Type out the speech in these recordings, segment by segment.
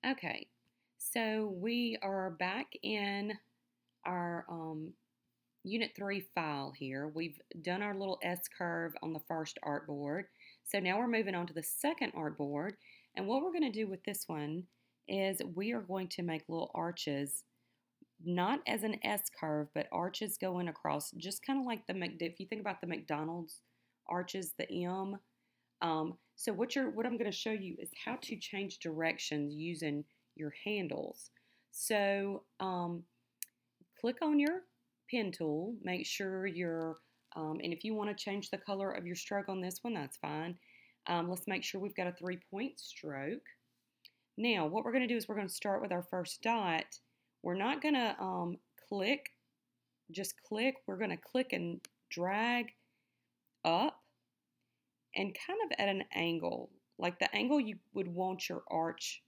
Okay, so we are back in our Unit 3 file here. We've done our little S-curve on the first artboard. So now we're moving on to the second artboard. And what we're going to do with this one is we are going to make little arches, not as an S-curve, but arches going across, just kind of like if you think about the McDonald's arches, the M. So what I'm going to show you is how to change directions using your handles. So click on your pen tool, make sure and if you want to change the color of your stroke on this one, that's fine. Let's make sure we've got a 3-point stroke. Now, what we're going to do is we're going to start with our first dot. We're not going to just click. We're going to click and drag up and kind of at an angle, like the angle you would want your arch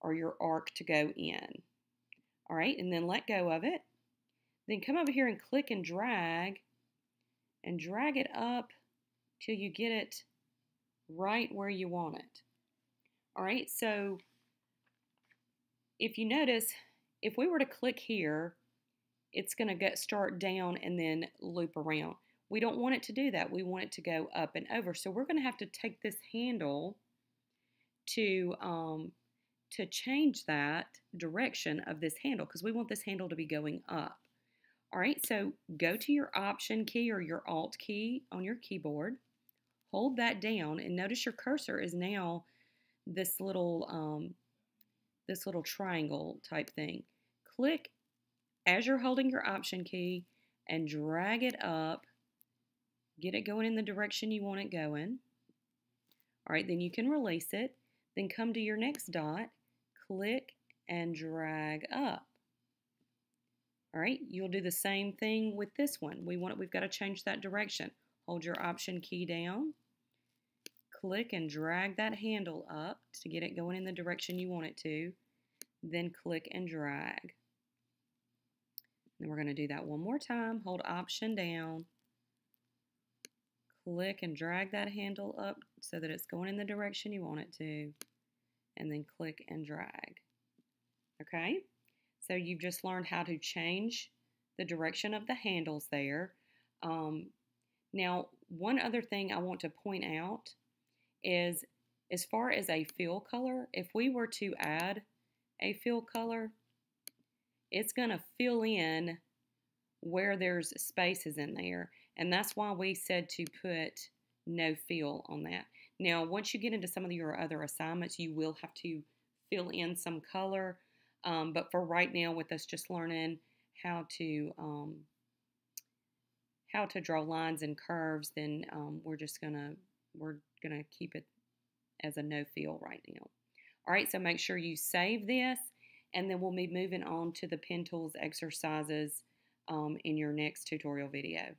or your arc to go in. All right, and then let go of it. Then come over here and click and drag it up till you get it right where you want it. All right, so if you notice, if we were to click here, it's going to start down and then loop around. We don't want it to do that. We want it to go up and over. So we're going to have to take this handle to change that direction of this handle because we want this handle to be going up. All right, so go to your Option key or your Alt key on your keyboard. Hold that down and notice your cursor is now this little triangle type thing. Click as you're holding your Option key and drag it up. Get it going in the direction you want it going. All right, then you can release it. Then come to your next dot, click and drag up. All right, you'll do the same thing with this one. We've got to change that direction. Hold your Option key down, click and drag that handle up to get it going in the direction you want it to. Then click and drag. Then we're going to do that one more time. Hold Option down, click and drag that handle up so that it's going in the direction you want it to, and then click and drag. Okay, so you've just learned how to change the direction of the handles there. Now, one other thing I want to point out is as far as a fill color, if we were to add a fill color, it's going to fill in where there's spaces in there. And that's why we said to put no fill on that. Now, once you get into some of your other assignments, you will have to fill in some color. But for right now, with us just learning how to draw lines and curves, then we're gonna keep it as a no fill right now. All right, so make sure you save this, and then we'll be moving on to the pen tools exercises in your next tutorial video.